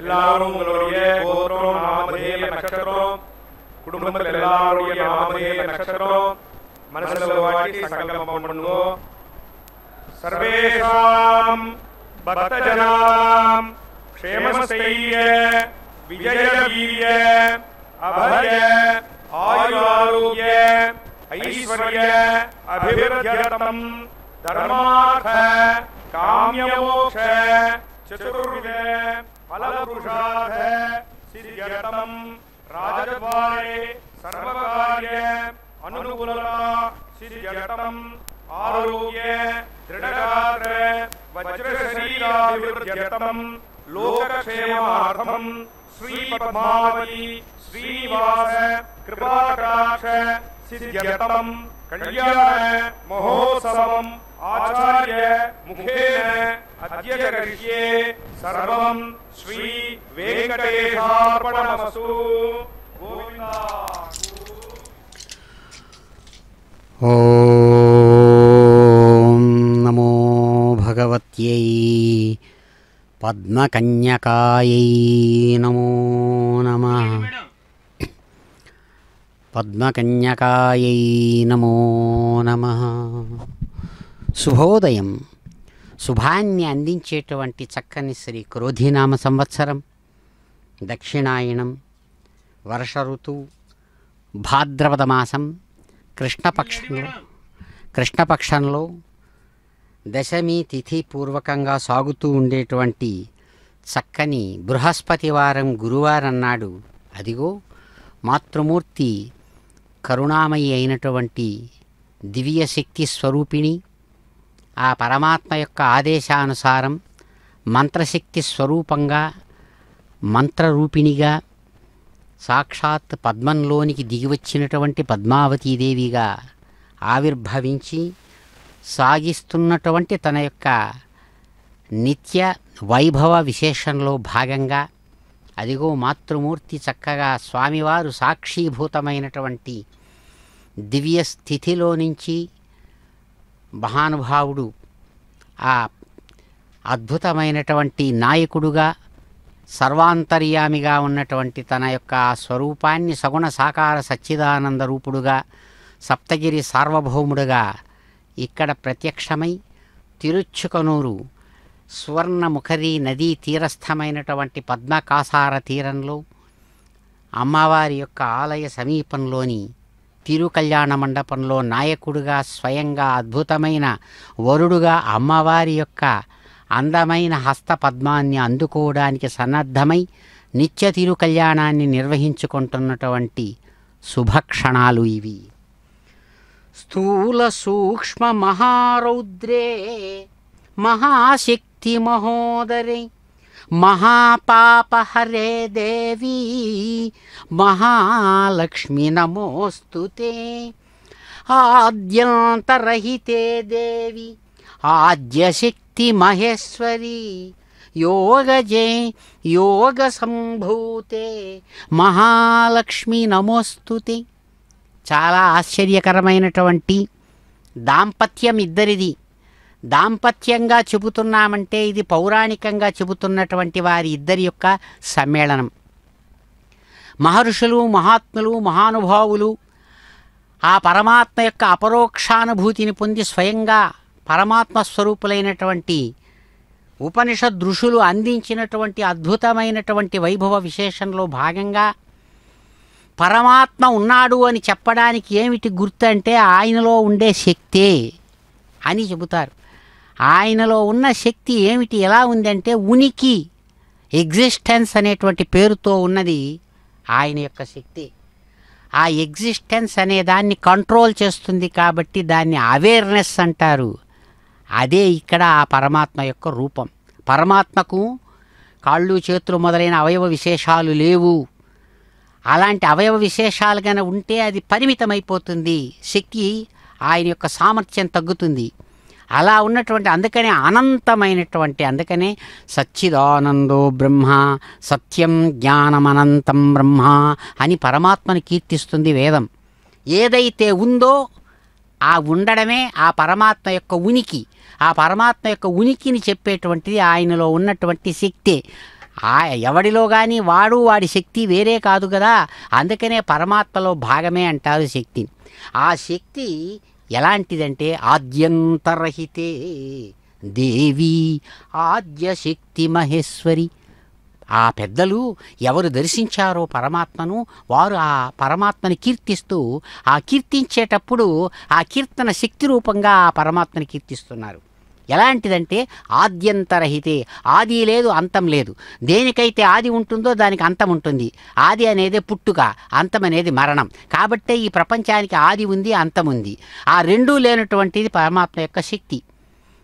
எல்லாரும் உங்களுடைய கோத்திரம், நாமதேய நட்சத்திரம், குடும்பத்தில் எல்லாருடைய நாமதேய நட்சத்திரம் மனசுல வாட்டி சங்கல்பம் பண்ணுங்க. சர்வேஷாம் பக்தஜனாம் க்ஷேமஸ்தைர்ய விஜய வீர்ய அபய ஆயுராரோக்ய ஐஸ்வர்ய அபிவிருத்யர்த்தம் தர்மார்த்த காம்யமோக்ஷ சதுர்வித फलपुरुषार्थ सिद्ध्यर्थं राजद्वारे सर्वकार्य अनुकूलता सिद्ध्यर्थं आरोग्य दृढगात्र वज्रशरीराभिवृद्ध्यर्थं लोकक्षेमार्थं श्रीपद्मावती श्रीनिवास कृपाकटाक्ष सिद्ध्यर्थं कल्याण महोत्सवम् आचार्य मुखेन अद्य करिष्ये सर्वं श्री वेंकटेशार्पणमस्तु. गोविंदा. ओम नमो भगवत्यै पद्मकन्यकायै नमो नमः. पद्मकन्यकायै नमो नमः. శుభోదయం. శుభాన్ని అందించేటువంటి చక్కని శ్రీ క్రోధినామ సంవత్సరం, దక్షిణాయనం, వర్ష ఋతువు, భాద్రపద మాసం, కృష్ణపక్షంలో దశమి తిథి పూర్వకంగా సాగుతూ ఉండేటువంటి చక్కని బృహస్పతి వారం గురువారం నాడు అదిగో మాతృమూర్తి కరుణామయి అయినటువంటి దివ్య శక్తి స్వరూపిణి ఆ పరమాత్మ యొక్క ఆదేశానుసారం మంత్రశక్తి స్వరూపంగా మంత్రరూపిణిగా సాక్షాత్ పద్మంలోనికి దిగివచ్చినటువంటి పద్మావతీదేవిగా ఆవిర్భవించి సాగిస్తున్నటువంటి తన యొక్క నిత్య వైభవ విశేషంలో భాగంగా అదిగో మాతృమూర్తి చక్కగా స్వామివారు సాక్షీభూతమైనటువంటి దివ్య స్థితిలో నుంచి మహానుభావుడు ఆ అద్భుతమైనటువంటి నాయకుడుగా సర్వాంతర్యామిగా ఉన్నటువంటి తన యొక్క స్వరూపాన్ని సగుణ సాకార సచ్చిదానంద రూపుడుగా సప్తగిరి సార్వభౌముడుగా ఇక్కడ ప్రత్యక్షమై తిరుచ్చుకనూరు సువర్ణముఖరి నదీ తీరస్థమైనటువంటి పద్మకాసార తీరంలో అమ్మవారి యొక్క ఆలయ సమీపంలోని తిరుకళ్యాణ మండపంలో నాయకుడుగా స్వయంగా అద్భుతమైన వరుడుగా అమ్మవారి యొక్క అందమైన హస్త పద్మాన్ని అందుకోవడానికి సన్నద్ధమై నిత్య తిరుకళ్యాణాన్ని నిర్వహించుకుంటున్నటువంటి శుభక్షణాలు ఇవి. స్థూల సూక్ష్మ మహారౌద్రే మహాశక్తి మహోదరే महापापहरे देवी महालक्ष्मी नमोस्तुते आद्यंतरहिते देवी आद्यशक्ति महेश्वरी योगजे योग संभूते महालक्ष्मी नमोस्तुते. చాలా ఆశ్చర్యకరమైనటువంటి దాంపత్యం ఇద్దరిది. దాంపత్యంగా చెబుతున్నామంటే ఇది పౌరాణికంగా చెబుతున్నటువంటి వారి ఇద్దరి యొక్క సమ్మేళనం. మహర్షులు, మహాత్ములు, మహానుభావులు ఆ పరమాత్మ యొక్క అపరోక్షానుభూతిని పొంది స్వయంగా పరమాత్మ స్వరూపులైనటువంటి ఉపనిషద్ ఋషులు అందించినటువంటి అద్భుతమైనటువంటి వైభవ విశేషంలో భాగంగా పరమాత్మ ఉన్నాడు అని చెప్పడానికి ఏమిటి గుర్తు అంటే ఆయనలో ఉండే శక్తే అని చెబుతారు. ఆయనలో ఉన్న శక్తి ఏమిటి, ఎలా ఉందంటే ఉనికి, ఎగ్జిస్టెన్స్ అనేటువంటి పేరుతో ఉన్నది ఆయన యొక్క శక్తి. ఆ ఎగ్జిస్టెన్స్ అనే దాన్ని కంట్రోల్ చేస్తుంది కాబట్టి దాన్ని అవేర్నెస్ అంటారు. అదే ఇక్కడ ఆ పరమాత్మ యొక్క రూపం. పరమాత్మకు కాళ్ళు, చేతులు మొదలైన అవయవ విశేషాలు లేవు. అలాంటి అవయవ విశేషాలు కనుక ఉంటే అది పరిమితమైపోతుంది, శక్తి ఆయన యొక్క సామర్థ్యం తగ్గుతుంది. అలా ఉన్నటువంటి అందుకనే అనంతమైనటువంటి అందుకనే సచ్చిదానందో బ్రహ్మ సత్యం జ్ఞానమనంతం బ్రహ్మ అని పరమాత్మను కీర్తిస్తుంది వేదం. ఏదైతే ఉందో ఆ ఉండడమే ఆ పరమాత్మ యొక్క ఉనికి. ఆ పరమాత్మ యొక్క ఉనికిని చెప్పేటువంటిది ఆయనలో ఉన్నటువంటి శక్తి. ఎవడిలో కానీ వాడి శక్తి వేరే కాదు కదా. అందుకనే పరమాత్మలో భాగమే అంటారు శక్తిని. ఆ శక్తి ఎలాంటిదంటే ఆద్యంతరహితే దేవి ఆద్య శక్తి మహేశ్వరి. ఆ పెద్దలు ఎవరు దర్శించారో పరమాత్మను వారు ఆ పరమాత్మని కీర్తిస్తూ ఆ కీర్తించేటప్పుడు ఆ కీర్తన శక్తి రూపంగా ఆ పరమాత్మని కీర్తిస్తున్నారు. ఎలాంటిదంటే ఆద్యంతరహితే, ఆది లేదు అంతం లేదు. దేనికైతే ఆది ఉంటుందో దానికి అంతం ఉంటుంది. ఆది అనేది పుట్టుక, అంతం అనేది మరణం. కాబట్టే ఈ ప్రపంచానికి ఆది ఉంది, అంతం ఉంది. ఆ రెండూ లేనటువంటిది పరమాత్మ యొక్క శక్తి.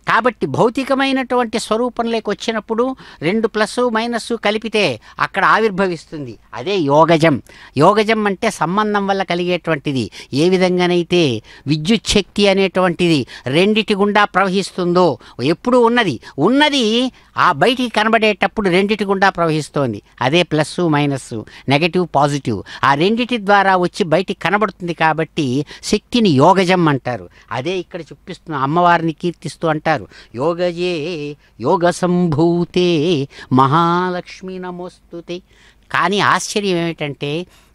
కాబట్టి భౌతికమైనటువంటి స్వరూపంలోకి వచ్చినప్పుడు రెండు ప్లస్ మైనస్ కలిపితే అక్కడ ఆవిర్భవిస్తుంది. అదే యోగజం. యోగజం అంటే సంబంధం వల్ల కలిగేటువంటిది. ఏ విధంగానైతే విద్యుత్ శక్తి అనేటువంటిది రెండిటి గుండా ప్రవహిస్తుందో, ఎప్పుడు ఉన్నది ఆ బయటికి కనబడేటప్పుడు రెండిటి గుండా ప్రవహిస్తోంది. అదే ప్లస్ మైనస్, నెగటివ్ పాజిటివ్. ఆ రెండిటి ద్వారా వచ్చి బయటికి కనబడుతుంది. కాబట్టి శక్తిని యోగజం అంటారు. అదే ఇక్కడ చూపిస్తున్న అమ్మవారిని కీర్తిస్తూ అంటారు యోగజే యోగ సంభూతే మహాలక్ష్మి నమోస్తుతే. కానీ ఆశ్చర్యం ఏమిటంటే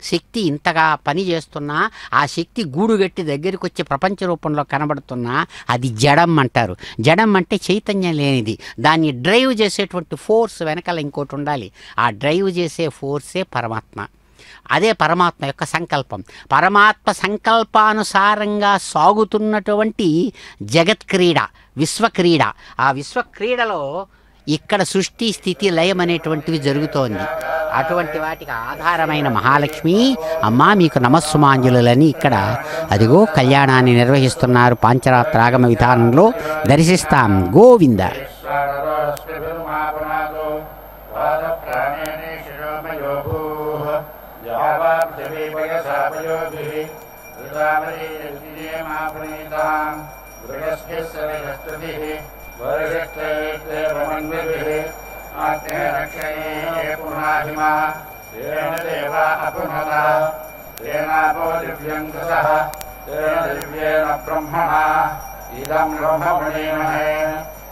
శక్తి ఇంతగా పనిచేస్తున్నా ఆ శక్తి గూడుగట్టి దగ్గరికి వచ్చి ప్రపంచ రూపంలో కనబడుతున్నా అది జడం అంటారు. జడం అంటే చైతన్యం లేనిది. దాన్ని డ్రైవ్ చేసేటువంటి ఫోర్స్ వెనకాల ఇంకోటి ఉండాలి. ఆ డ్రైవ్ చేసే ఫోర్సే పరమాత్మ. అదే పరమాత్మ యొక్క సంకల్పం. పరమాత్మ సంకల్పానుసారంగా సాగుతున్నటువంటి జగత్క్రీడ, విశ్వక్రీడ. ఆ విశ్వక్రీడలో ఇక్కడ సృష్టి స్థితి లయం అనేటువంటివి జరుగుతోంది. అటువంటి వాటికి ఆధారమైన మహాలక్ష్మి అమ్మా మీకు నమస్సుమాంజలులని ఇక్కడ అదిగో కళ్యాణాన్ని నిర్వహిస్తున్నారు. పాంచరాత్రాగమ విధానంలో దర్శిస్తాం. గోవింద. ब्रह्मणा इदं ब्रह्मणीमहे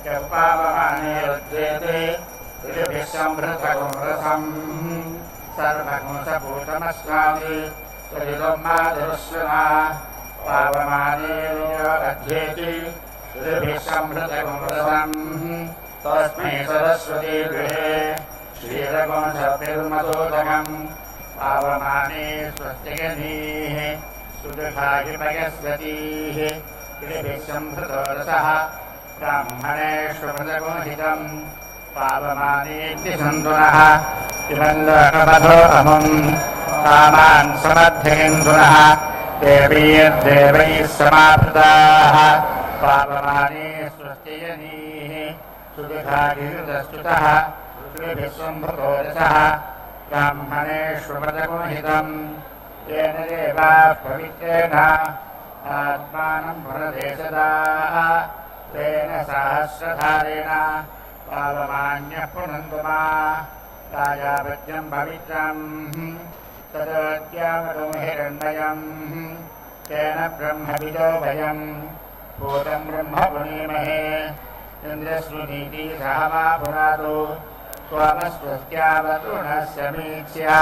यत्पावमानेरुद्येते ऋषभिसंभृतगुंरसम् सर्वगुंसभूतमस्मादि तदिदं माधुरस्वना पावमानेयो अध्येति ऋषभिसंभृतगुंरसम् तस्मै सरस्वती गृहे श्रीरगुंसभिर्मधोदकम् पावमाने स्वस्तिगनीः सुदुःखाहिपयस्वतीः ऋषभिसंभृतोरसः ब्राह्मणेष्वमृतगुणहितं पावमानेऽपि सन्तुनः इमन्दकपथो अमुं कामान् समर्थयन्तुनः देवीर्देवैः समावृताः पावमाने स्वस्तिजनीः सुदुःखाहिरुदस्तुतः ऋषभिसंभृतोरसः ब्राह्मणेष्वमृतगुणहितं येन देवाः पवित्रेण आत्मानं भरते सदा तेन सहस्रधारेण पावमान्यः पुनन्तु मा राजावज्यं पवित्रं तदोद्यामकं हिरण्मयं तेन ब्रह्मविदो भयं भूतं ब्रह्म पुनीमहे इन्द्रस्रुनीति सह मा पुनातु स्वमस्वस्त्यावतृणः समीक्ष्या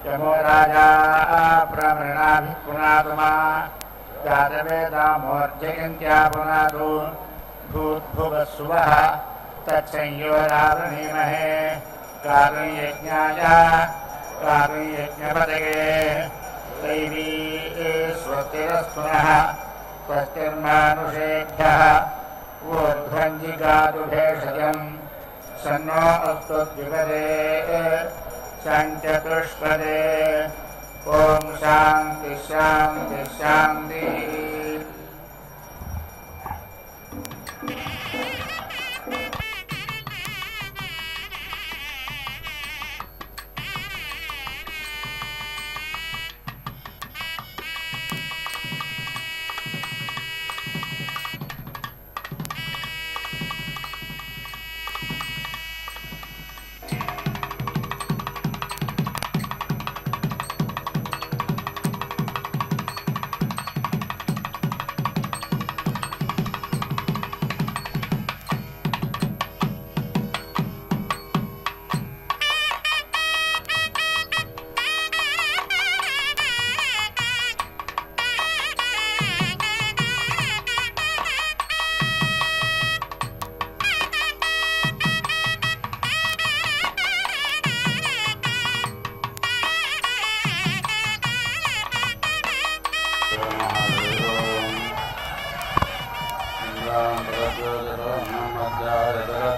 यमो राजा प्रमृणाभिः पुनातु मा जातवेदामोर्जयन्त्या पुनातु भूद्भुवस्सुवः तत्संयोरावृणीमहे कारुण्यज्ञाय कारुण्यज्ञपदये दैवी स्वस्तिरस्तुनः स्वस्तिर्मानुषेभ्यः ऊर्ध्वञ्जिगातु भेषजम् सन्नो अस्तुद्विपदे शान्त्यतुष्पदे ॐ शान्ति शान्ति शान्तिः।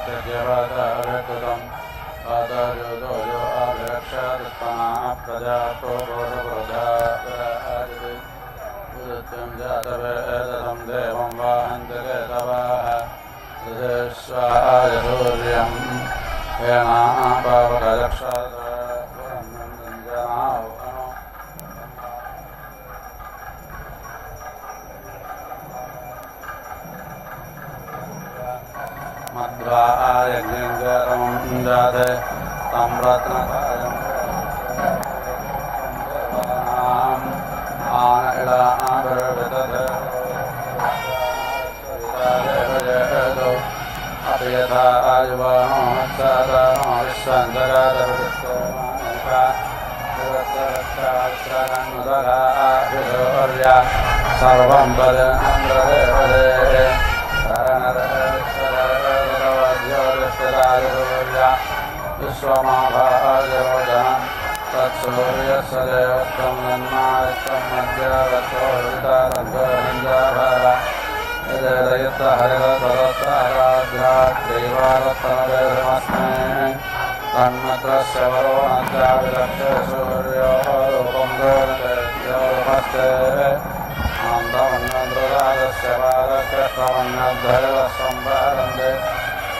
प्रत्यजवतविकृतं पदयुतो यो अभिरक्षादत्तमाः प्रजातो गोरवृधापराजिते उदित्यं जातवेदं देवं वाहन्तकेतवाः दशस्वाय सूर्यं येनापावकरक्षात् मध्वायज्ञं जाते तं रत्नकायं अपि यथा आयुवानो मत्सादानो विश्वन्तरादर्या सर्वं वदे विश्वमाभायोजनं तत्सूर्यस्य देवत्वं नन्मायत्वं मध्यवत्वोरितारङ्गनिञ्जाभारा यदयितहरितरसाराध्यात्रीवारतनवेदमस्मै तन्मत्रस्य वरो नद्याविलक्ष्य सूर्यो रूपं दोरते आन्दमन्यन्द्रराजस्य पादकृष्णमन्यद्धैवसंवारन्दे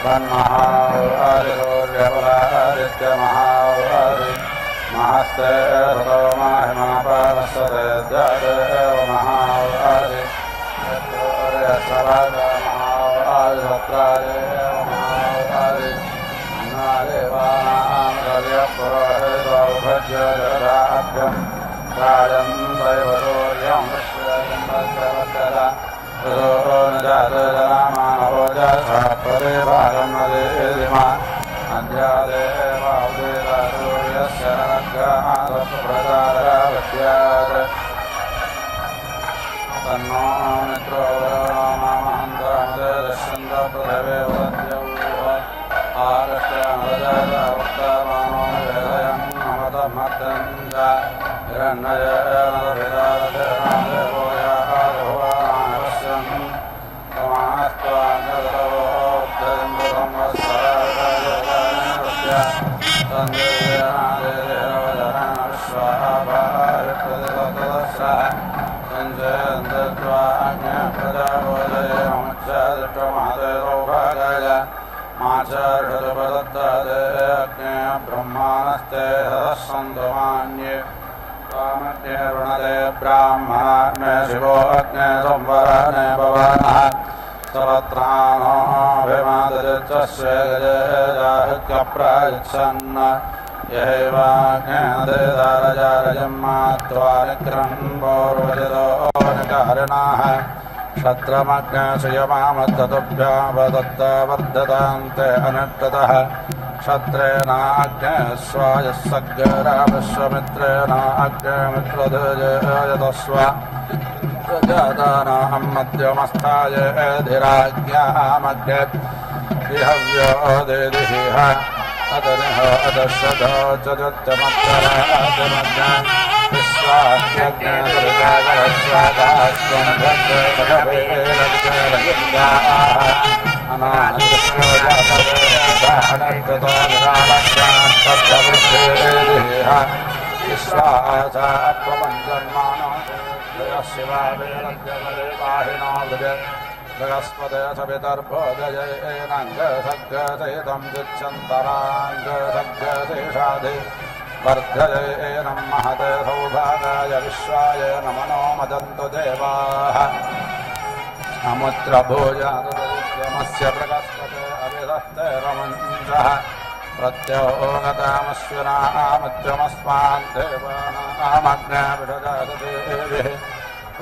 तन्महादिसूर्यबलादित्यमहादि महस्ते हृतो माहिमनपावसते द्यादेव महादि महादिभद्रादेव महादि अन्नादेवानां हृदयपुरोहितौभज्यदाभ्यं राजं दैवसूर्यं विश्वजन्मजवचरा ोजातजनामानवोजापदेभागं नदेमा अध्यादेवासूर्यस्य प्रचारवत्यात् तन्नो मित्रो महन्तमदश्चन्द्रपृथिवे वद्यौ आगस्त्यामदजातवक्तमानो वेदयं नमतमत्यञ्च ब्रह्माणस्ते सन्दमान्ये ऋणदे ब्राह्मणे शिवो अग्ने संवरणे भवनः सवत्राणोऽभिमादयच्चे गजेजाहित्यप्रायच्छन् यैवाग्नेदेदारजारजम्मात्वा निक्रन्वोर्वजितो निकारिणाः क्षत्रमग्ने श्रियमामद्दतुभ्यावदत्तवर्धतान्ते अनिष्टतः क्षत्रेण अग्ने स्वायः सग्रा विश्वमित्रेण अग्ने मित्रधुजयतस्व प्रजातानां मध्यमस्थाय धीराज्ञामग्ने विहव्यो देदिः अदनिह अदशदो चतुर्थमत्तराजमग्ने विश्वाज्ञे दुर्गागरस्वादास्वं भद्रभवेलज्जलगिन्दाः अनानकृतोरालक्ष्यान्तवृद्धेः विश्वासात्मञ्जन्मानो शिवावेलज्जलदेवाहिनो भुज बृहस्पते सवितर्भोजयेनाङ्गसग्गसहितं जिच्छन्तराङ्गसग्गशेषाधि वर्धयेनं महते सौभागाय विश्वाय नमनो मदन्तु देवाः अमुत्रभोजादुद्यमस्य बृहस्पते अभिधस्ते रमञ्चः प्रत्योगतामश्विनामत्यमस्मान् देवानामग्नेभिषजातदेभिः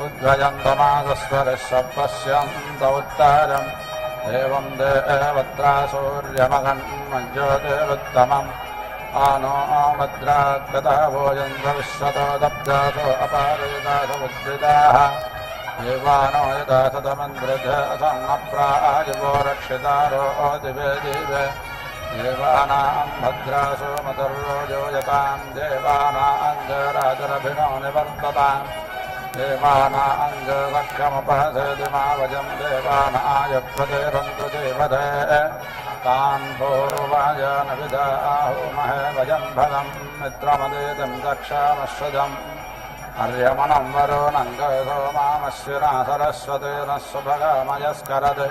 उद्वयन्तमागस्वरः पश्यन्त उत्तरम् एवं देवत्रा सूर्यमगन्मज्योतिरुत्तमम् आनो भद्रागतः भोजन्त विश्वतो दब्धासो अपारेदासमुद्रिताः देवानो यथा सतमन्द्रजसन्नप्रायुवो रक्षितारो दिवे दिवे देवानां भद्रासो मतर्रोजो यतां देवानाङ्गराजरभिनो निवर्तताम् देवानाङ्गसख्यमुपहसेदिमावजं देवानायप्रतिरन्तु देवते तान् पूर्वाजनविदाहुमहे वजं भगं मित्रमदेदं दक्षामश्वजम् अर्यमणं वरुणं सोमामश्विना सरस्वतेन सुभगमयस्करत्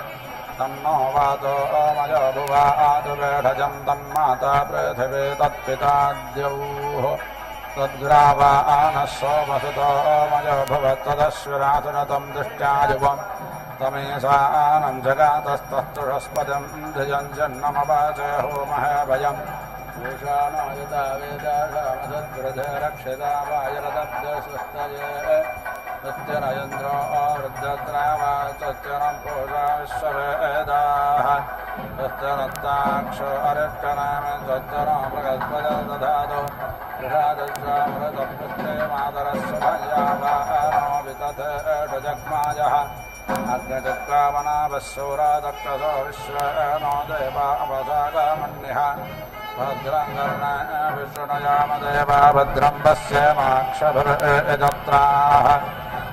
तन्नो वातो मयो भुवादुवेढजं तन्माता पृथिवी तत्पिता द्यौः तद्ग्रावानः सोमसुतो मयो भुवत्तदश्विनाथुनतं दृष्ट्यायुवम् तमेशानं जगातस्तस्तुषस्पदं धियं जन्नमवाचे होमहे भयम् ईशानायुता वेदाशामसद्गृधे रक्षिता वायुरदब्धसृष्टये सत्यनयन्द्रो वृद्धद्रावा सत्यनं पूषा विश्ववेदाः सत्यनत्ताक्षो अरिष्टनाम सत्यनो मृगस्पद दधातु गृहादस्वामृतपुत्रे मातरस्य भयावानो वितथे जग्मायः अग्निचक्रावनावशूरा दक्षसो विश्वनो देवा अवसागमन्यः भद्रं कर्णेन विष्णुयामदेवा भद्रं पश्येमाक्षभिर्यजत्राः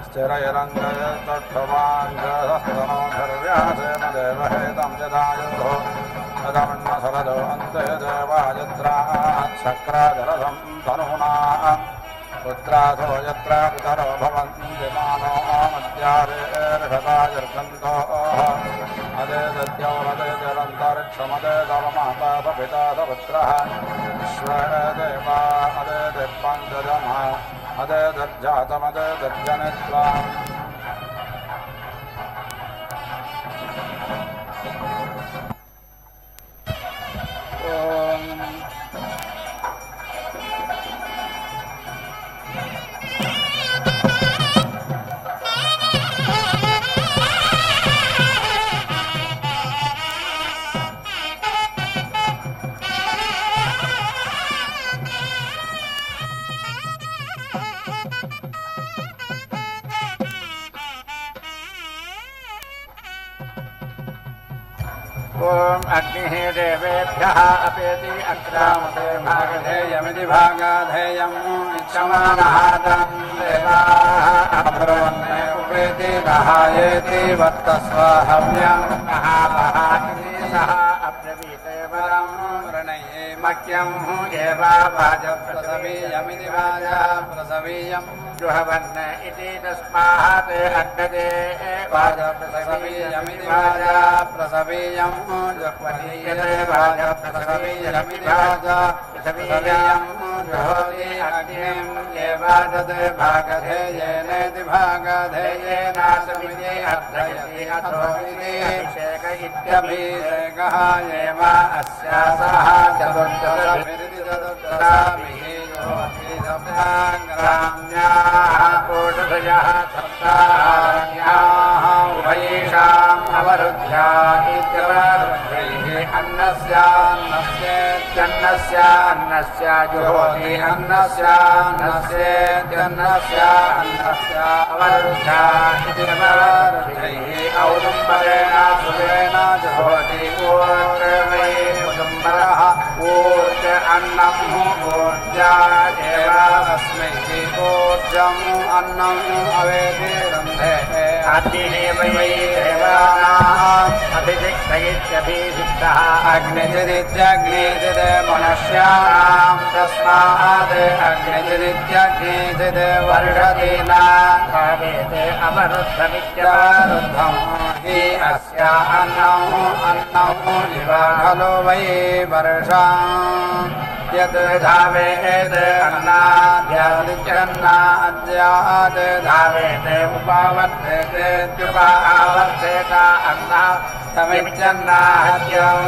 स्थिरैरङ्गयस्तुष्टवाङ्गहस्तनोर्व्यासेन देवहेतं यदायुः तदमन्नसरदो अन्ते देवायत्राः चक्राजरथं तनूनाम् पुत्रासो यत्र पितरो भवन्ति मानो मध्यारेर्षतायर्गन्तोः अदे दद्यो वदे जलन्तरिक्षमदे तव माता पिता पुत्रः विश्वे देवा अदे दिक्पञ्चजनः अदे दर्जातमदे दर्जनित्वा ओम अग्निः देवेभ्यः अपेति अक्रामते भागधेयमिति भागाधेयम् इच्छमानः तं देवाः अब्रवन्ने उपेति दहायेति वर्तस्वाहव्यं महापहा इति सः अब्रवीते वरं वृणये मह्यम् एवा वाजप्रसवीयमिति वाजा प्रसवीयम् जुहवन् इति तस्मात् अग्नजे वाजप्रसवीयमिति वाजा प्रसवीयम् जुह्वनीयते वाजप्रसवीयमिति वाजा प्रसवीयम् जुहोति अग्निम् एवादत् भागधेयेनेति भागधेयेनासमिति अर्धयति अथो इति अभिषेक इत्यभिषेकः एव अस्यासः चतुर्दशभिरिति चतुर्दशाभिः ग्राम्याः कोटधयः सप्तारण्याः उभयेषाम् अवरुद्ध्या इत्यवरुद्धैः अन्नस्यान्नस्य जुहोति अन्नस्यान्नस्य अवरुद्ध्या इति अवरुद्धैः औदुम्बरेण सुरेण जुहोति ऊर्वै औदुम्बरः ऊर्ज अन्नम् ऊर्जा एव तस्मै ऊर्जम् अन्नम् अवेति रन्धे अतिदेवै देवानाम् अभिषिक्तैत्यभिषिक्तः अग्निजिदित्यग्निजिद् मनुष्याणां तस्मात् अग्निजिदित्यग्निजिद् वर्षतीना भवेत् अवरुद्धमित्यवरुद्धम् हि अस्य अन्नम् इव खलु वै वर्षाम् यद् धावेत् अन्नाद्यादित्यन्नाद्याद् धावेत् उपावर्तेतेत्युपावर्तेत अन्ना तमित्यन्नाद्यं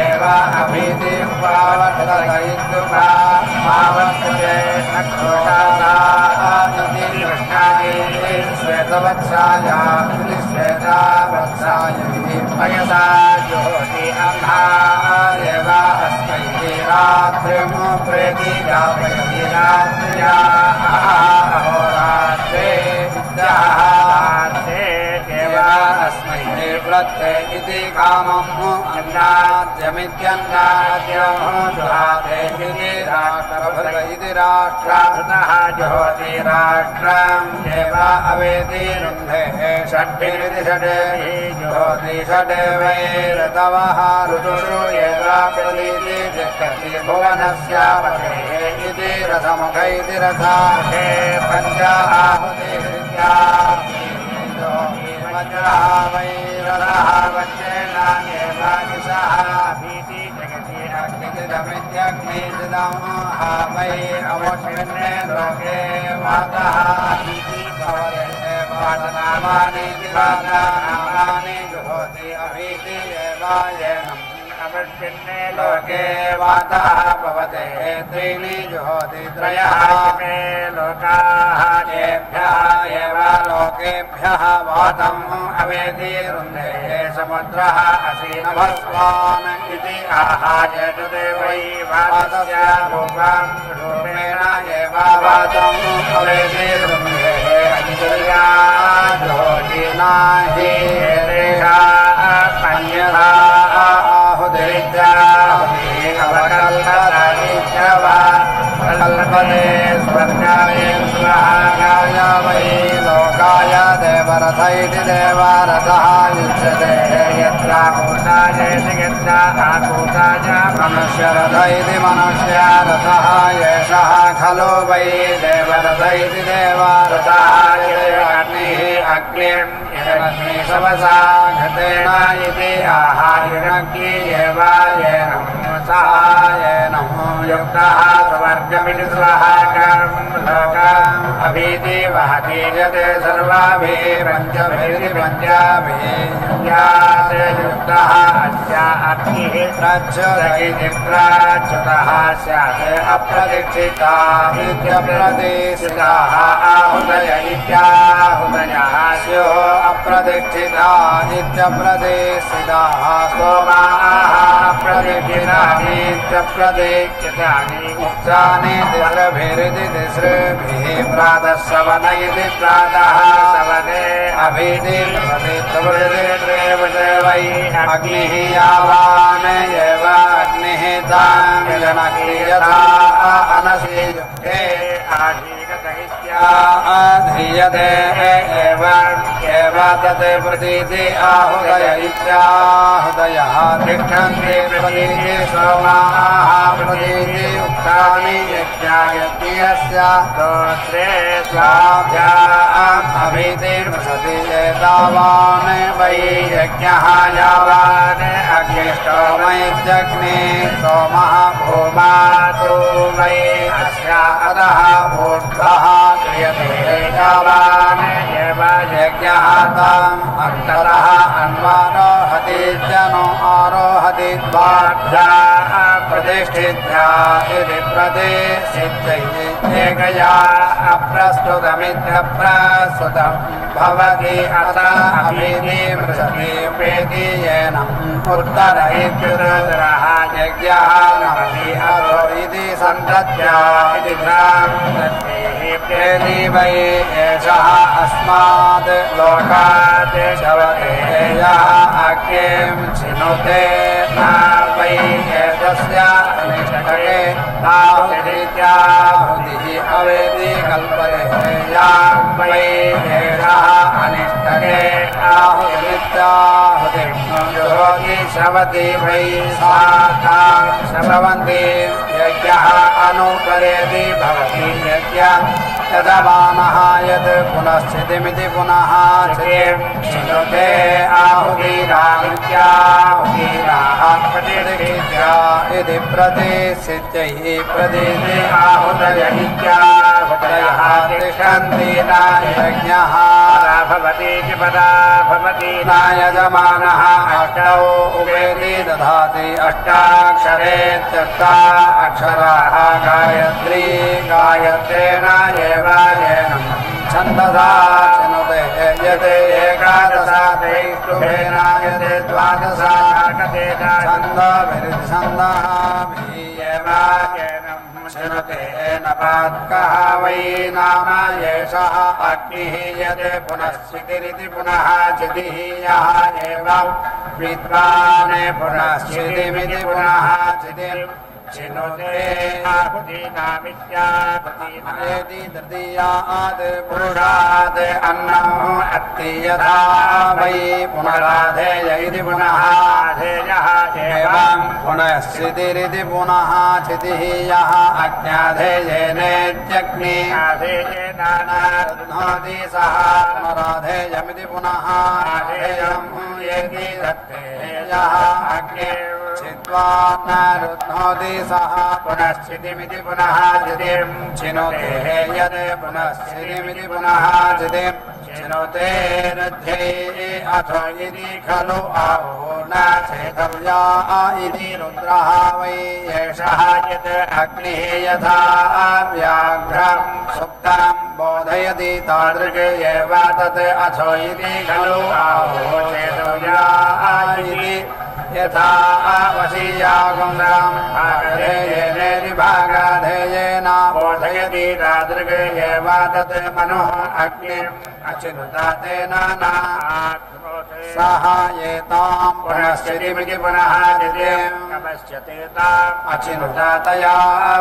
एव अभीति उपावर्तत इत्युपावर्तते नक्षोषासादिति कृष्णायै श्वेतवत्साया श्वेतावत्सायै पयसा ज्योति अन्ना एव अस्मै रात्रिं प्रेति गापयति रात्र्या अहोरात्रे विद्याते एव अस्मै व्रते इति कामम् अन्नाद्यमित्यन्नाद्यं दुहाते इति प्रभृत इति राष्ट्राभृतः जुहोति राष्ट्रं देव अवेति रुन्धे षड्भिरिति षड् जुहोति षड् वै ऋतवः ऋतुषु एव प्रतीति तिष्ठति भुवनस्य पतेः इति रथमुख इति रथाखे पञ्च आहुतिर्या वैरः वच्चेनान्येव दिशः भीति जगति अग्निदमित्यग्निदं वै अवस्मिन्ने लोके वातः इति भवते वातनामानि दिवानामानि जुहोति अभीति एव येनम् अवस्मिन्ने लोके वातः भवते त्रीणि जुहोति त्रयः मे लोकाः येभ्यः एव लोकेभ्यः वातम् अवेति रुन्धे समुद्रः असीनभस्वान् इति आहायते वै वातस्य रूपं रूपेण एव वातम् अवेति रुन्धे अञ्जल्या जुहोति नाहि एतेषा अन्यथा कल्पते स्वर्गाय स्वाहाय वै लोकाय देवरथ इति देवरथः युज्यते यत्र कूटाय यत्र आकूटाय मनुष्यरथ इति मनुष्यरथः एषः खलु वै देवरथ इति देवरथः अग्निः अग्निं सवसा घटेन इति आहार्यग्नि एव येन सहायेन युक्तः स्वर्गमिति स्वाहाकं लोकम् अभीति वहति यते सर्वाभिः पञ्चभिरिति पञ्चाभिः युक्तः अस्य अग्निः प्रच्युतः प्रच्युतः स्यात् अप्रदीक्षिता इत्यप्रदिक्षिताः आहुतय इत्याहुतयः स्युः अप्रदीक्षिता इत्यप्रदिक्षिताः सोमाः अप्रदीक्षितानि इत्यप्रदीक्षितानि उक्तानि तिस्रभिरिति तिस्रभिः प्रातः सवन इति प्रातः सवने अभीति वै अग्निः यावान् एव अग्निः तां जनति यथा अनसि युक्ते आधीयते एव तत् प्रतीति आहुदय इत्याहुदयः तिष्ठन्ति प्रतीति सोमाः प्रतीति उक्तानि यज्ञस्य स्तोत्रे स्वाभ्याम् अभीतिर्वसति एतावान् वै यज्ञः यावान् अग्निष्टोमैत्यग्ने सोमः भूमातु वै अस्य अधः ऊर्ध्वः क्रियते यावान् एव यज्ञः ताम् अन्तरः अन्वारोहति जनो आरोहति द्वाभ्या प्रतिष्ठित्या इति प्रतिष्ठित्यैः एकया अप्रस्तुतमित्यप्रस्तुतं भवति अत अभीति मृषति पेति येन उत्तर इत्युत्तरः यज्ञः नमति अरो इति सन्तत्या इति प्रेति वै एषः अस्मात् लोकात् शवते यः अग्निं चिनुते न वै एतस्य अनिष्टके आहुतिरित्याहुतिः अवेति कल्पते यां वै एषः अनिष्टके आहुतिरित्याहुतिं जुहोति शवति वै सा तां शवन्ति यज्ञः अनुपरेति भवति यज्ञः तदवानः यत् पुनश्चितिमिति पुनः चिनुते आहुतिराहुतिराः प्रतिष्ठित्या इति प्रतिष्ठित्यैः प्रतीति आहुतय इत्याहुतयः तिष्ठन्ति न यज्ञः भवतीति पदा भवति न यजमानः अष्टौ उपेति दधाति अष्टाक्षरेत्यष्टा अक्षराः गायत्री गायत्रेण एव येन छन्दसा चिनुते यते एकादशादैष्टुभेन यते द्वादशा कतेन छन्दभिरिति छन्दःभिः चिनुते न पात्कः वै नाम एषः अग्निः यते पुनश्चितिरिति पुनः चितिः यः एव विद्वान् पुनश्चितिमिति पुनः चितिम् चिनुते आहुतीनामित्याहुतीनामेति तृतीयात् पुरुषात् अन्नम् अत्ति यथा वै पुनराधेय इति पुनः आधेयः एवं पुनः स्थितिरिति पुनः स्थितिः यः अज्ञाधेयेनेत्यग्नि आधेयेनानारुध्नोति सः पुनराधेयमिति पुनः आधेयम् येति दत्ते यः अग्नि छित्त्वा नारुध्नोति सः पुनः स्थितिमिति पुनः स्थितिं चिनुते यत् पुनः स्थितिमिति पुनः स्थितिं चिनुते रुध्ये अथो इति खलु आहो न चेतव्या इति रुद्रः वै एषः यत् अग्निः यथा व्याघ्रं सुप्तं बोधयति तादृक् एव तत् अथो इति खलु आहो चेतव्या इति यथा वशीयागुंसम् भागधेयेनेति भागधेयेन बोधयति तादृक् एव तत् मनोः अग्निम् अचिनुता तेन सः एतां पुनः स्थितिमिति पुनः स्थितिं नमस्यतेताम् अचिनुता तया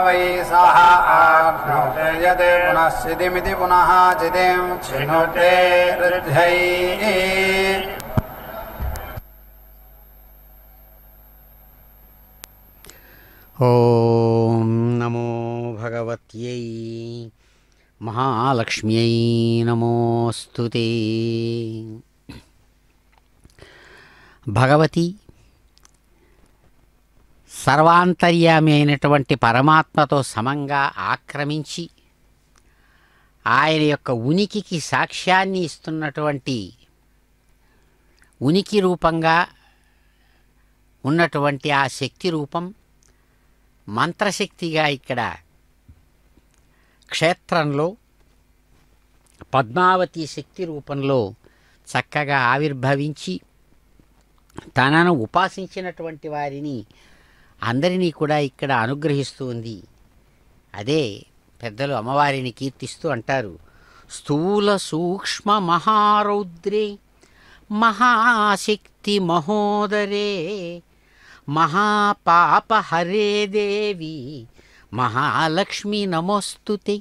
वै सः आघ्नोते यत् पुनः स्थितिमिति पुनः स्थितिं चिनुते रुध्यै ఓం నమో భగవత్యై మహాలక్ష్మ్యై నమోస్తుతే. భగవతి సర్వాంతర్యామి అయినటువంటి పరమాత్మతో సమంగా ఆక్రమించి ఆయన యొక్క ఉనికికి సాక్ష్యాన్ని ఇస్తున్నటువంటి ఉనికి రూపంగా ఉన్నటువంటి ఆ శక్తి రూపం మంత్రశక్తిగా ఇక్కడ క్షేత్రంలో పద్మావతి శక్తి రూపంలో చక్కగా ఆవిర్భవించి తనను ఉపాసించినటువంటి వారిని అందరినీ కూడా ఇక్కడ అనుగ్రహిస్తూ ఉంది. అదే పెద్దలు అమ్మవారిని కీర్తిస్తూ అంటారు, స్థూల సూక్ష్మ మహారౌద్రే మహాశక్తి మహోదరే మహాపాపహరే దేవి మహాలక్ష్మి నమోస్తుతే.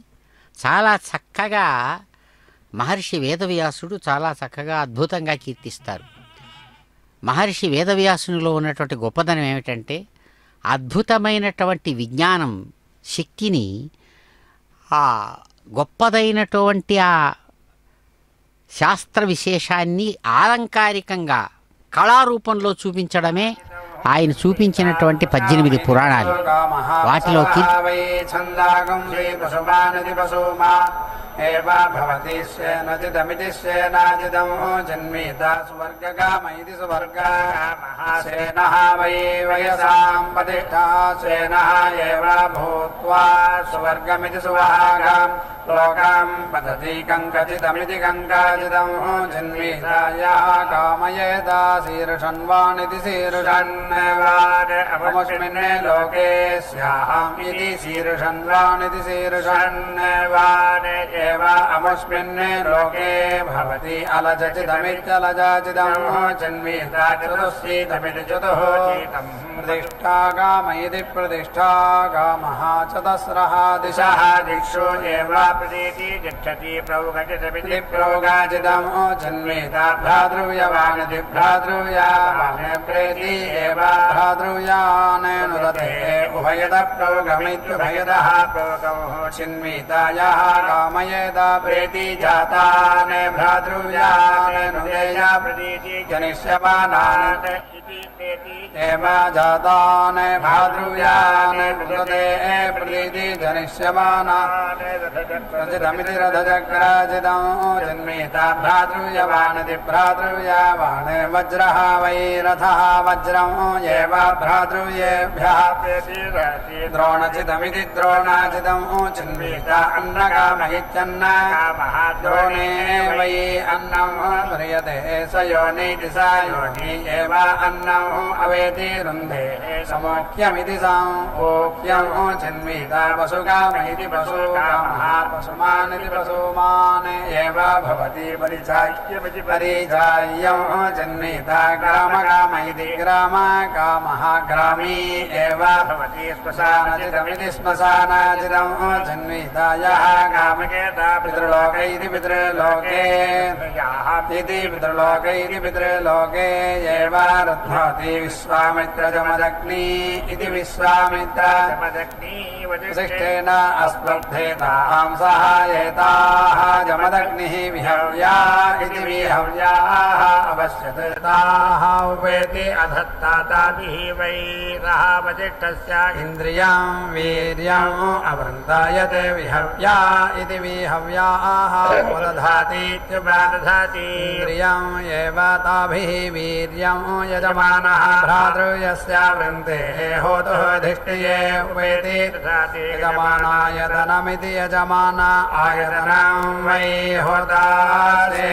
చాలా చక్కగా మహర్షి వేదవ్యాసుడు చాలా చక్కగా అద్భుతంగా కీర్తిస్తారు. మహర్షి వేదవ్యాసునిలో ఉన్నటువంటి గొప్పదనం ఏమిటంటే అద్భుతమైనటువంటి విజ్ఞానం శక్తిని ఆ గొప్పదైనటువంటి ఆ శాస్త్ర విశేషాన్ని ఆలంకారికంగా కళారూపంలో చూపించడమే ఆయన చూపించినటువంటి 18 పురాణాలు. వాటిలో లోకం పదతి కంకచిదమితి కంకాచిదం జన్మీతాయాః కామయేదా శీర్షన్వానితి శీర్షన్వాదమస్మిన్ లోకే స్యాహం ఇతి శీర్షన్వానితి శీర్షన్వాద ఏవ అమస్మిన్ లోకే భవతి అలజచిదమిత్యలజాచిదం జన్మీతా చతుశ్చీతమితి చతుః ప్రతిష్ఠా కామ ఇతి ప్రతిష్ఠా కామః చతస్రః దిశః దిక్షు ఏవ ప్రతీతి గచ్చతి ప్రౌగజమితి ప్రౌగాజిదం జన్మేతా భ్రాతృవ్యవానితి భ్రాతృవ్యావాన్ ప్రేతి ఏవ భ్రాతృవ్యానేనుదతే ఉభయద ప్రౌగమిత్యుభయదః ప్రౌగం చిన్మీతాయాః కామయేదా ప్రేతి జాతాన్ భ్రాతృవ్యానేనుదేయ ప్రతీతి జనిష్యమానాన్ ఏవ జాతాన్ భ్రాతృవ్యాన్ ఉదతే ప్రతీతి జనిష్యమానాన్ ప్రతిదమితి రథచక్రాజిదం జన్మేతా భ్రాతృవ్యవానితి భ్రాతృవ్యావాన్ వజ్రః వై రథః వజ్రం ఏవ భ్రాతృవ్యేభ్యः ద్రోణచిదమితి ద్రోణాచిదం జన్మేతా అన్నకామ ఇత్యన్న ద్రోణే వై అన్నం మ్రియతే స యోనితి స యోని ఏవ అన్న अन्नम् अवेति रुन्धे समोक्यमिति साङ्क्यम् चिन्विता पशुकामहिति पशुकामः पशुमानिति पशुमान् एव भवति परिचाय्यम् चिन्विता ग्रामकामहिति ग्रामकामः ग्रामी एव भवति श्मशानचिदमिति श्मशानचिदम् चिन्विता यः कामकेता पितृलोक इति पितृलोके इति पितृलोक इति पितृलोके एव रुध्नोति विश्वामित्रजमदग्नि इति विश्वामित्रजमदग्नि वसिष्ठेन अस्पर्धेतां सहायेताः जमदग्निः विहव्या इति विहव्याः अवश्यताः उपेति अधत्ताताभिः वैरः वसिष्ठस्य इन्द्रियं वीर्यम् अवृन्दायते विहव्या इति विहव्याः उपदधाति इत्युपदधाति इन्द्रियम् एव ताभिः वीर्यम् यजमानः भ्रातृयस्य वृन्ते होतुः धिष्ठिये उपेति यजमानायतनमिति यजमान आयतनं वै होतासे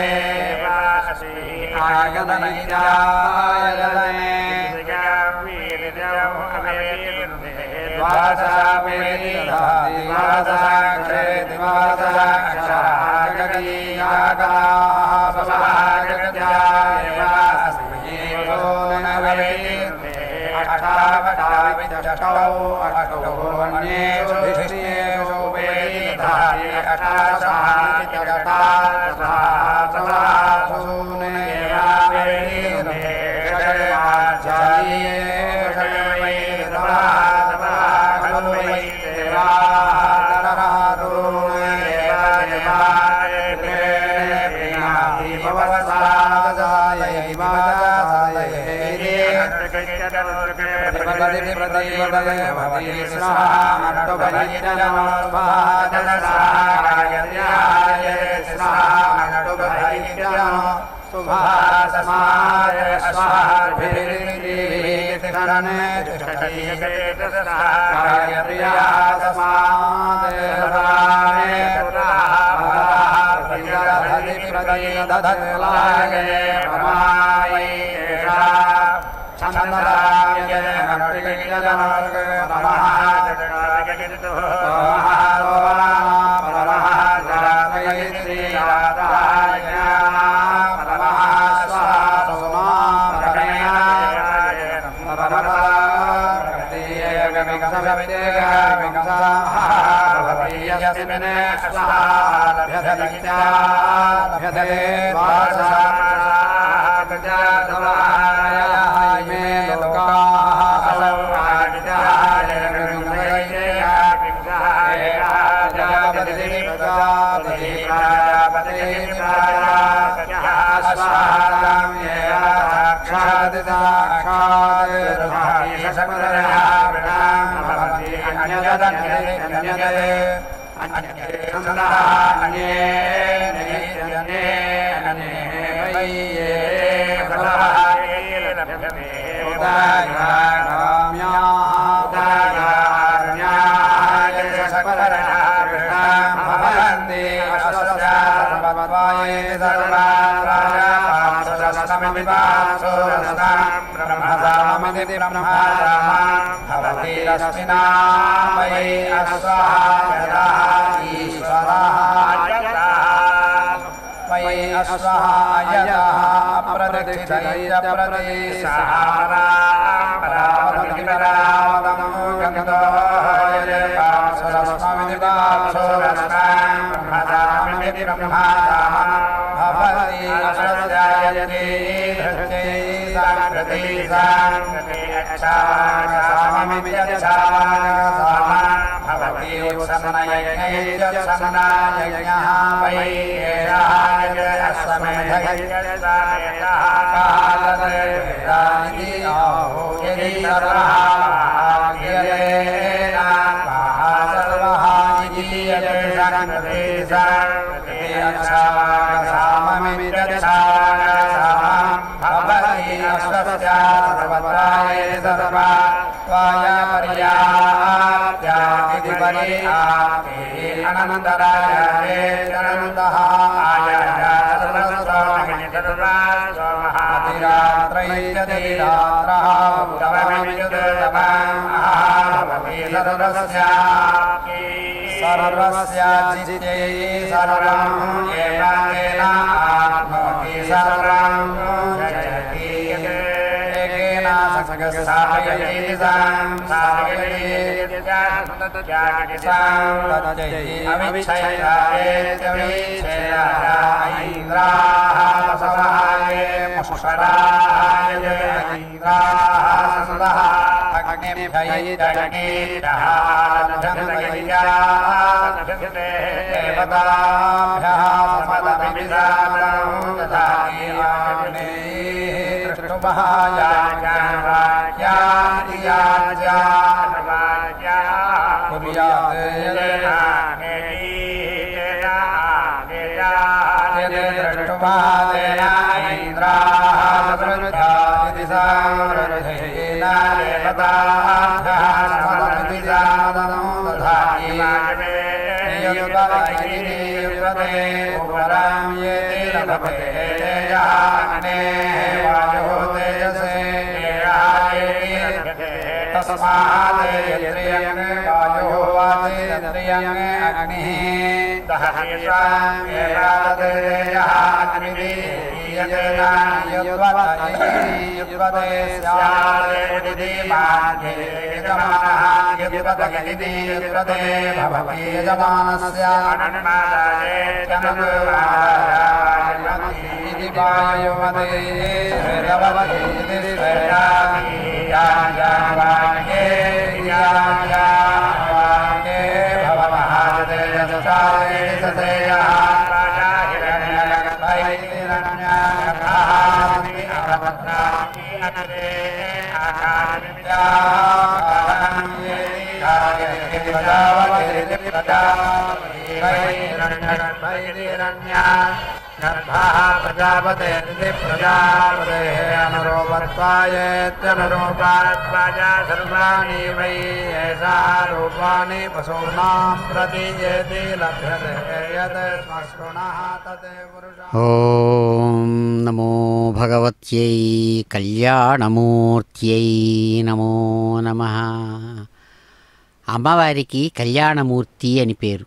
सर्वस्याचित्यै सर्वं येन तेनात्मवति सर्वं जयति एकेन सगसायति सायति अविच्छेदायेत्यविच्छेदाय इन्द्राः सहाय पुष्कराय इन्द्राः सदः अग्निभ्यैतग्निभ्यः देवताभ्यः समदमिदानं ददामि प्रजापते प्रजापते अनुरूपत्वाय सर्वाणि वै एषा रूपाणि पशूनां प्रतीयेति लभ्यते यत् स्मश्रुणः तत् पुरुषः। ఓం నమో భగవత్యై కళ్యాణమూర్త్యై నమో నమః. అమ్మవారికి కళ్యాణమూర్తి అని పేరు.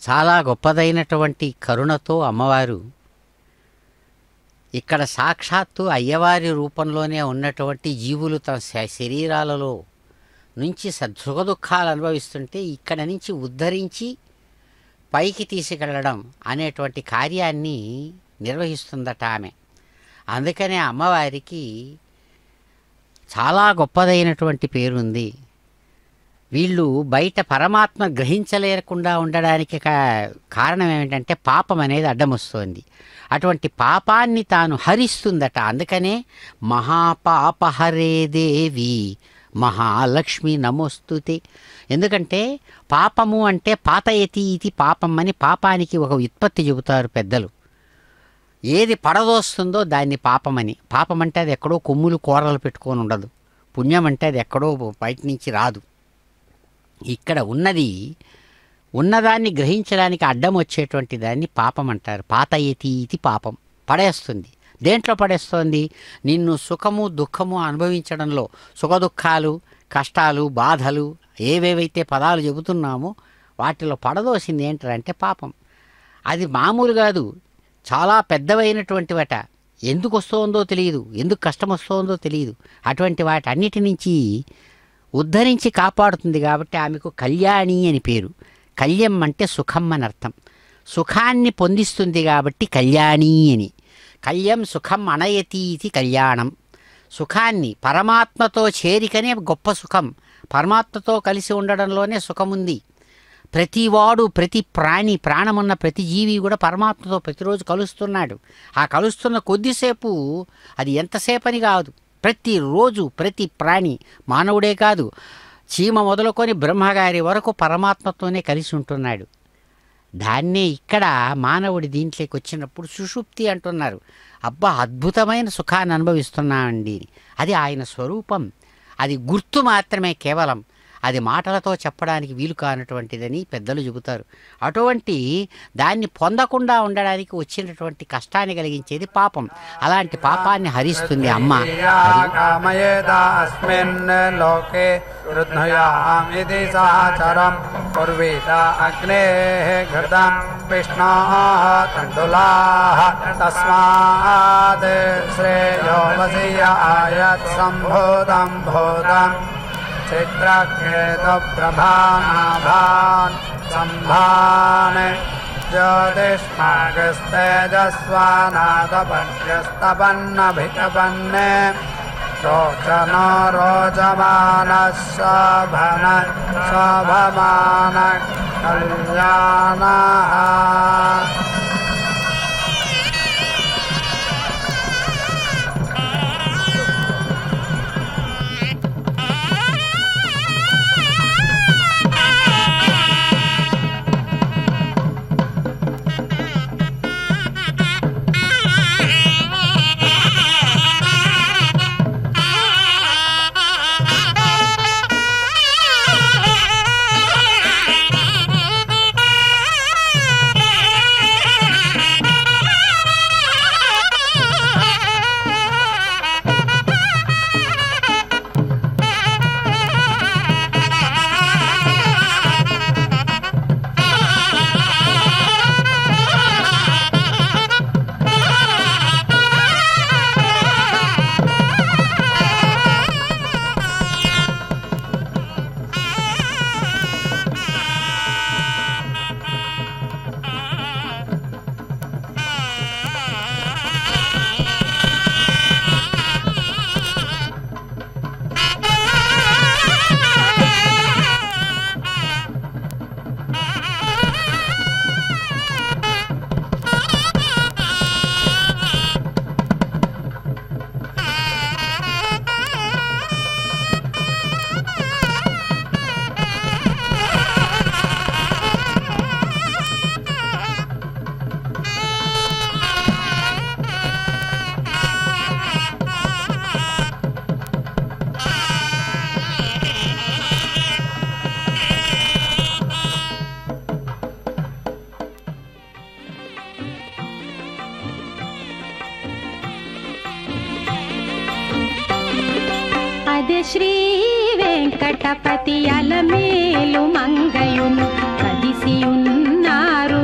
చాలా గొప్పదైనటువంటి కరుణతో అమ్మవారు ఇక్కడ సాక్షాత్తు అయ్యవారి రూపంలోనే ఉన్నటువంటి జీవులు తమ శరీరాలలో నుంచి సుఖ దుఃఖాలు అనుభవిస్తుంటే ఇక్కడ నుంచి ఉద్ధరించి పైకి తీసుకెళ్ళడం అనేటువంటి కార్యాన్ని నిర్వహిస్తుందట ఆమె. అందుకనే అమ్మవారికి చాలా గొప్పదైనటువంటి పేరుంది. వీళ్ళు బయట పరమాత్మ గ్రహించలేకుండా ఉండడానికి కారణం ఏమిటంటే పాపం అనేది అడ్డమొస్తోంది. అటువంటి పాపాన్ని తాను హరిస్తుందట. అందుకనే మహాపాపహరే దేవి మహాలక్ష్మి నమోస్తుతే. ఎందుకంటే పాపము అంటే పాతయతి ఇది పాపం అని పాపానికి ఒక వ్యుత్పత్తి చెబుతారు పెద్దలు. ఏది పడదోస్తుందో దాన్ని పాపమని. పాపం అంటే అది ఎక్కడో కొమ్ములు కూరలు పెట్టుకొని ఉండదు. పుణ్యం అంటే అది ఎక్కడో బయట నుంచి రాదు. ఇక్కడ ఉన్నదాన్ని గ్రహించడానికి అడ్డం వచ్చేటువంటి దాన్ని పాపం అంటారు. పాతయతి ఇది పాపం. పడేస్తుంది. దేంట్లో పడేస్తోంది? నిన్ను సుఖము దుఃఖము అనుభవించడంలో, సుఖ దుఃఖాలు కష్టాలు బాధలు ఏవేవైతే పదాలు చెబుతున్నామో వాటిలో పడదోసింది ఏంటంటే పాపం. అది మామూలు కాదు, చాలా పెద్దవైనటువంటివట. ఎందుకు వస్తుందో తెలియదు, ఎందుకు కష్టం వస్తుందో తెలియదు. అటువంటి వాటి అన్నిటి నుంచి ఉద్ధరించి కాపాడుతుంది. కాబట్టి ఆమెకు కళ్యాణి అని పేరు. కళ్యం అంటే సుఖం అని అర్థం. సుఖాన్ని పొందిస్తుంది కాబట్టి కళ్యాణి అని. కళ్యం సుఖం అనయతి ఇది కళ్యాణం. సుఖాన్ని పరమాత్మతో చేరికనే గొప్ప సుఖం. పరమాత్మతో కలిసి ఉండడంలోనే సుఖముంది. ప్రతివాడు ప్రతి ప్రాణి, ప్రాణమున్న ప్రతి జీవి కూడా పరమాత్మతో ప్రతిరోజు కలుస్తున్నాడు. ఆ కలుస్తున్న కొద్దిసేపు అది ఎంతసేపని కాదు, ప్రతిరోజు ప్రతి ప్రాణి, మానవుడే కాదు, చీమ మొదలుకొని బ్రహ్మగారి వరకు పరమాత్మతోనే కలిసి ఉంటున్నాడు. దాన్నే ఇక్కడ మానవుడి దీంట్లోకి వచ్చినప్పుడు సుషుప్తి అంటున్నారు. అబ్బా, అద్భుతమైన సుఖాన్ని అనుభవిస్తున్నామండి. అది ఆయన స్వరూపం. అది గుర్తు మాత్రమే కేవలం. అది మాటలతో చెప్పడానికి వీలు కానటువంటిదని పెద్దలు చెబుతారు. అటువంటి దాన్ని పొందకుండా ఉండడానికి వచ్చినటువంటి కష్టాన్ని కలిగించేది పాపం. అలాంటి పాపాన్ని హరిస్తుంది అమ్మ. తస్మాత్ శ్రేయో వసీయ ఆయత్ సంభూతం భూతం చిత్రకేతు ప్రభానాభాన్ సంభాన్ జ్యోతిష్మాగస్తేజస్వానాదపన్యస్తపన్నభితపన్నే రోచనో రోచమాన శోభన శోభమాన కళ్యాణ. శ్రీ వెంకటపతి అలమేలు మంగయును కదిసియున్నారు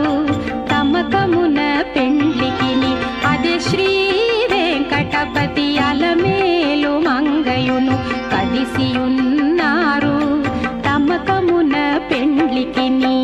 తమకమున పెండ్లికిని. అదే శ్రీ వెంకటపతి అలమేలు మంగయును కదిసియున్నారు తమకమున పెండ్లికిని.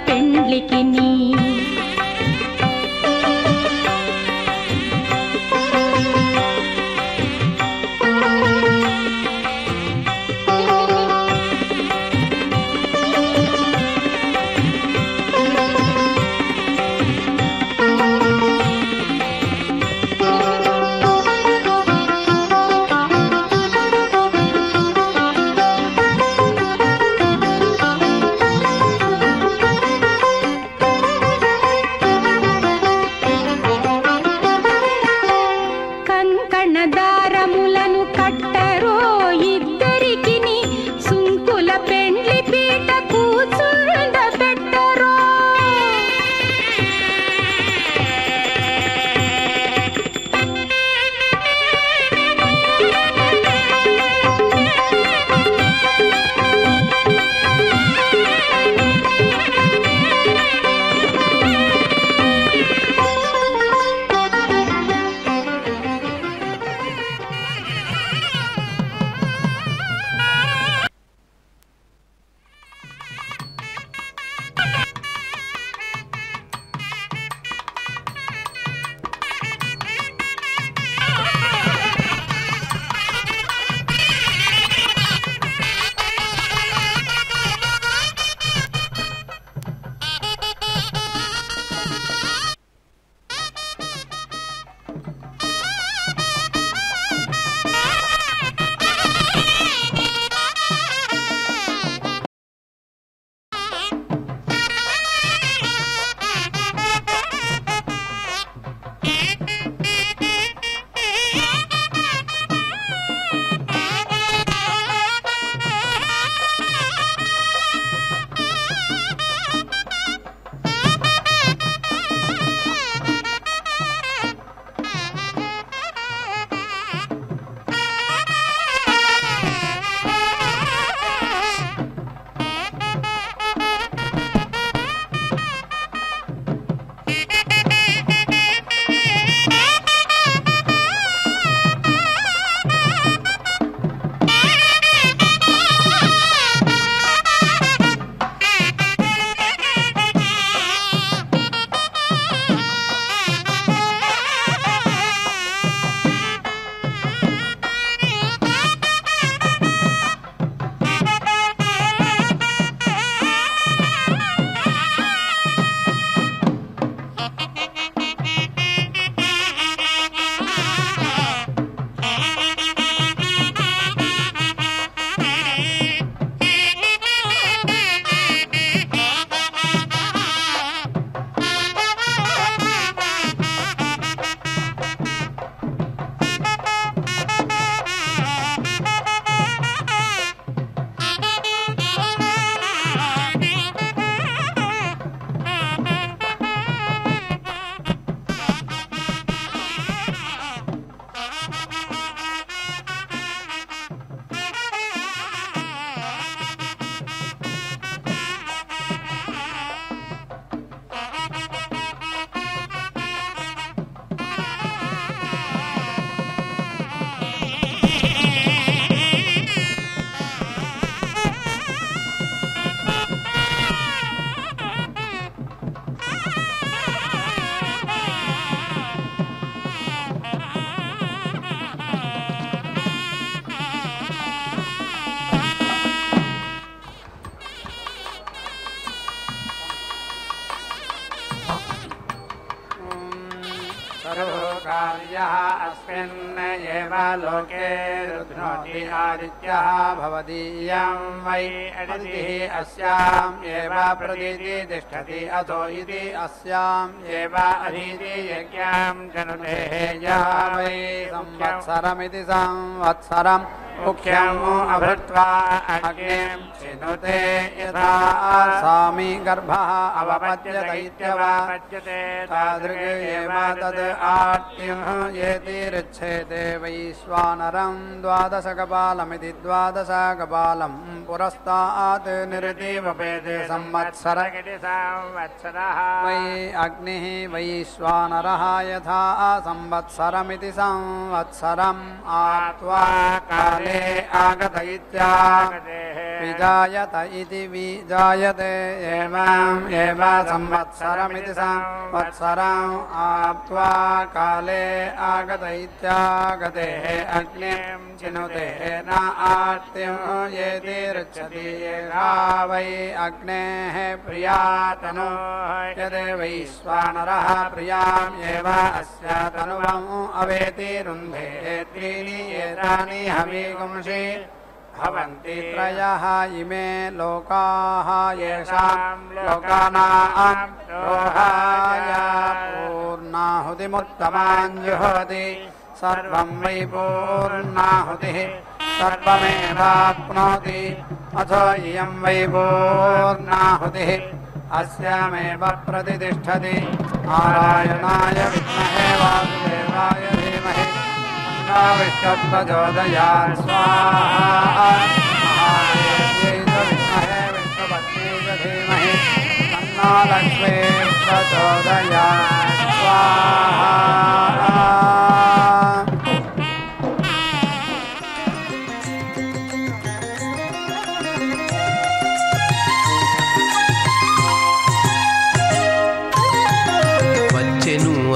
పెండ్లికిని దారములను కట్టరో ఇద్దరికిని సుంకుల పెండ్లి పీట కూర్చుండ పెట్టరో सर्वकार्यः अस्मिन् एव लोके रुध्नोति आदित्यः भवदीयं वै अदितिः अस्याम् एव प्रदिति तिष्ठति अथो इति अस्याम् एव अधीति यज्ञां जनुते यः वै संवत्सरमिति संवत्सरम् मुख्यम् अभृत्वा अग्निं चिनुते यथा सामी गर्भः अवपद्यत इत्यवपद्यते तादृक् एव तद् आट्यं येति ऋच्छेते वैश्वानरं द्वादशकपालमिति द्वादशकपालं पुरस्तात् निरतिवपेते संवत्सरमिति संवत्सरः वै अग्निः वैश्वानरः यथा संवत्सरमिति संवत्सरम् आत्वा काले आगत इत्यागते विजायत इति विजायते एवम् एव संवत्सरमिति संवत्सरम् आप्त्वा काले आगत इत्यागते अग्निं चिनुते न आर्तिं येति ऋच्छति वै अग्नेः प्रियातनु यदे वैश्वानरः प्रियाम् एव अस्य तनुवम् अवेति रुन्धे त्रीणि एतानि हविगुंषि भवन्ति त्रयः इमे लोकाः येषां लोकानां रोहाय पूर्णाहुतिमुत्तमाञ्जुहोति सर्वं वै पूर्णाहुतिः सर्वमेवाप्नोति अथो इयं वै पूर्णाहुतिः अस्यामेव प्रतिष्ठति नारायणाय विद्महे वासुदेवाय धीमहि तन्नो विष्णुप्रचोदयात् स्वाहा महादेव्यै च विद्महे विष्णुपत्न्यै च धीमहि तन्नो लक्ष्मी प्रचोदयात् स्वाहा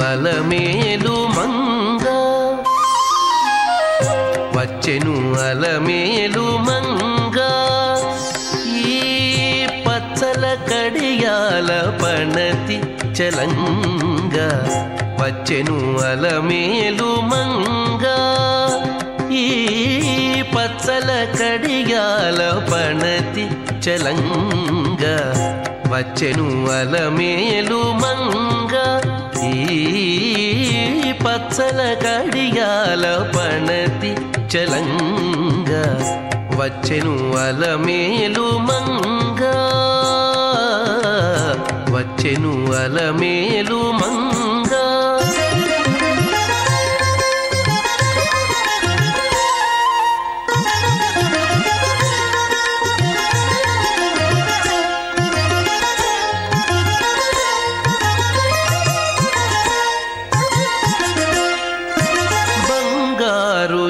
అలమేలు మంగ వచ్చెను అలమేలు మంగ ఈ పచ్చల కడియాల పణతి చలంగ వచ్చెను అలమేలు మంగ ఈ పచ్చల కడియాల పణతి చలంగ వచ్చెను అలమేలు మంగ ఈ పచ్చల కడియాల పణతి చలంగ వచ్చెను అలమేలు మంగ వచ్చెను అలమేలు మంగ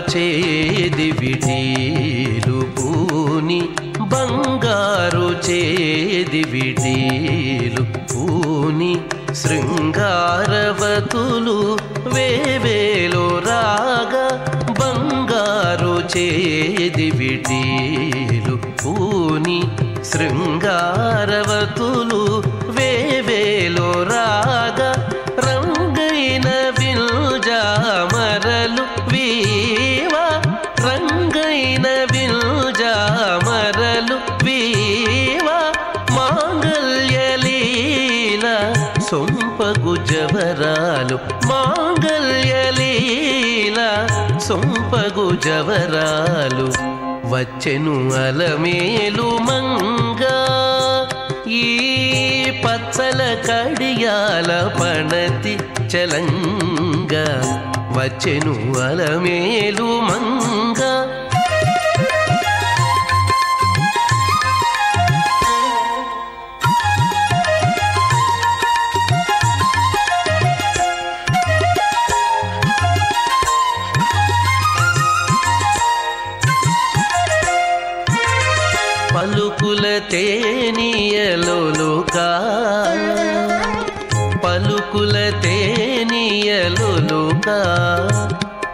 చేది విటీలు పూని బంగారు చేది విటీలు పూని శృంగారవతులు వేవేలో రాగా బంగారు చేది విటీలు పూని శృంగారవతులు వేవేలో రాగా రంగైన విల్జామరలు రంగైన విల్జామరలు వీవ మాంగళ్యలీల సొంపగు జవరాలు మాంగళ్యలీల సొంపగు జవరాలు వచ్చెను అలమేలు మంగ ఈ పచ్చల కడియాల పణతి చలంగ వచ్చెను అలమేలు మంగ పలుకుల తేనియలోలుకా పలుకుల తేనియలోలుకా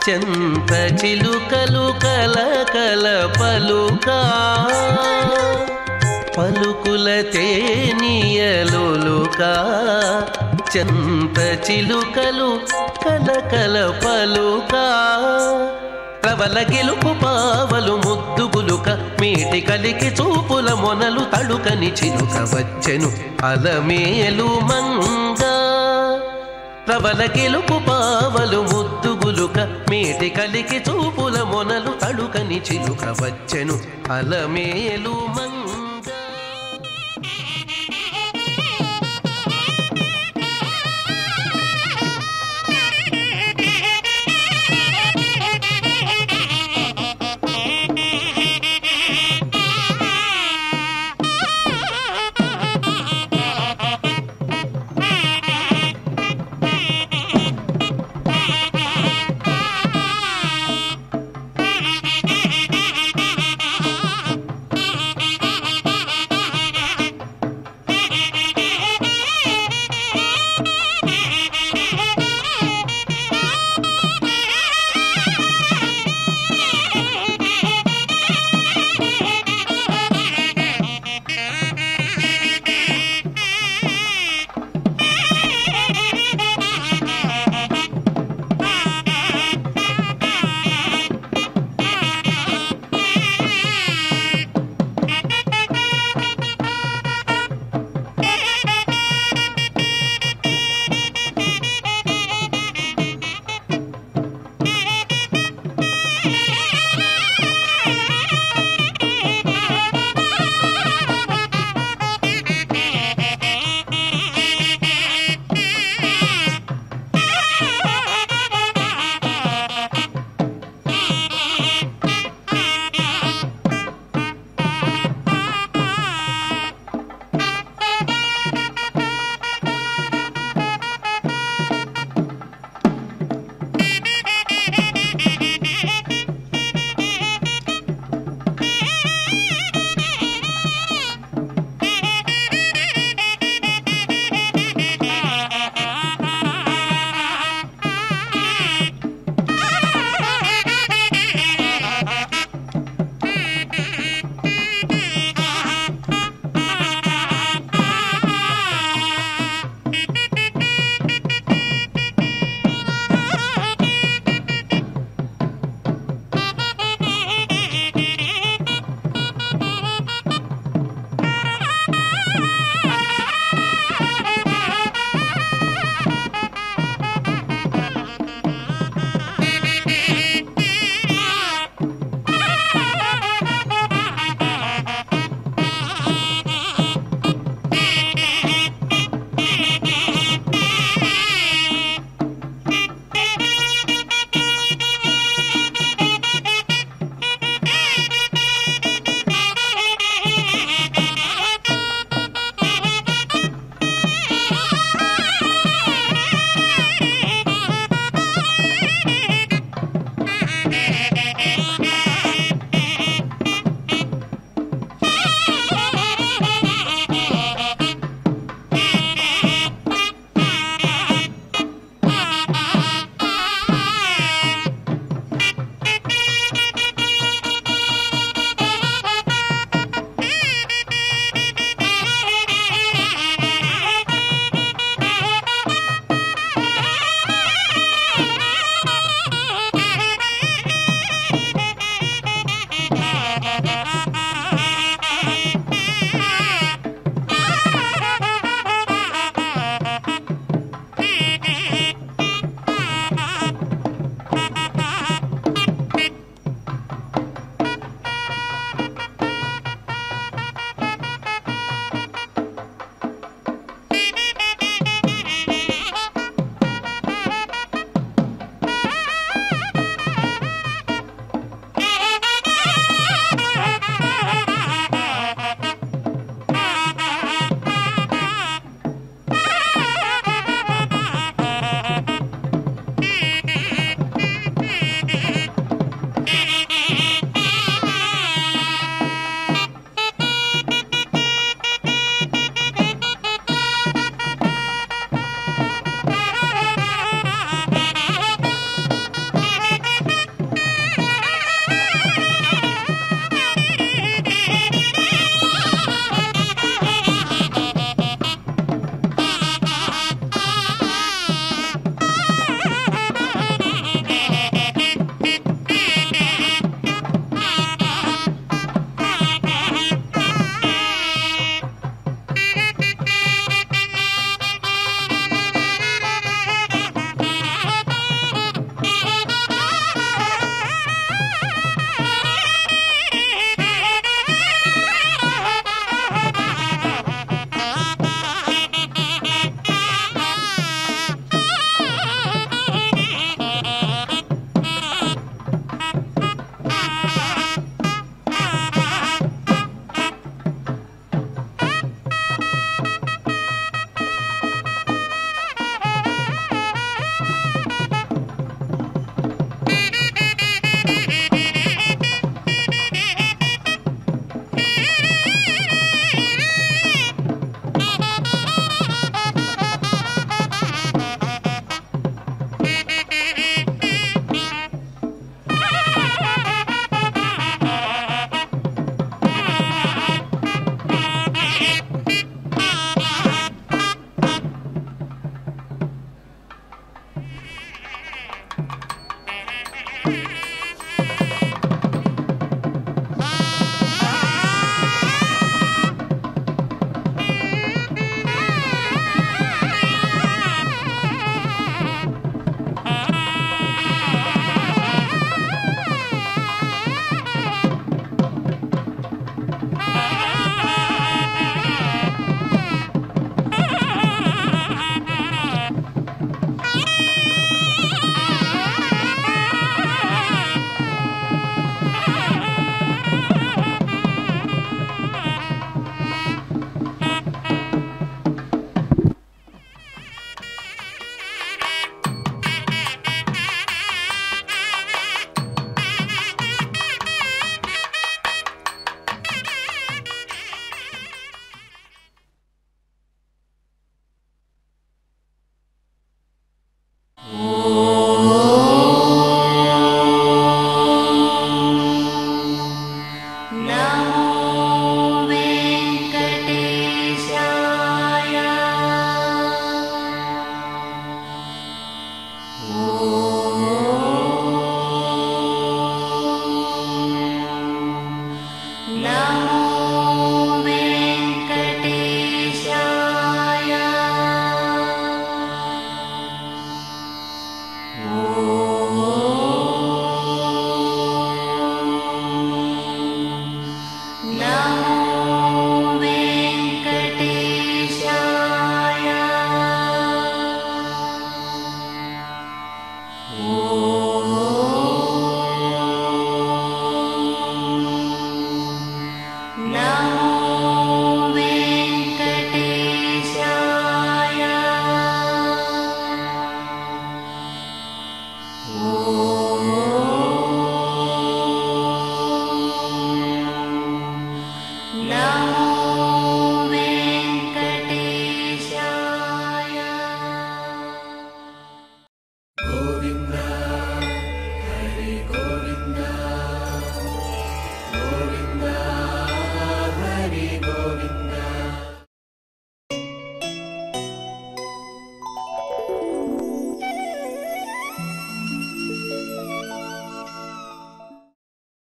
చెంత చిలుకలు కలకల పలుకా పలుకుల తేనియలోలుకా చెంత చిలుకలు కలకల పలుకా ప్రవల గెలుపు పావలు ముద్దుగులుక మీటి కలికి చూపుల మొనలు తడుకని చిలుక వచ్చెను అలమేలు మంగ ప్రవల గెలుపు పావలు ముద్దుగులుక మీటి కలికి చూపుల మొనలు తడుకని చిలుక వచ్చెను అలమేలు మంగ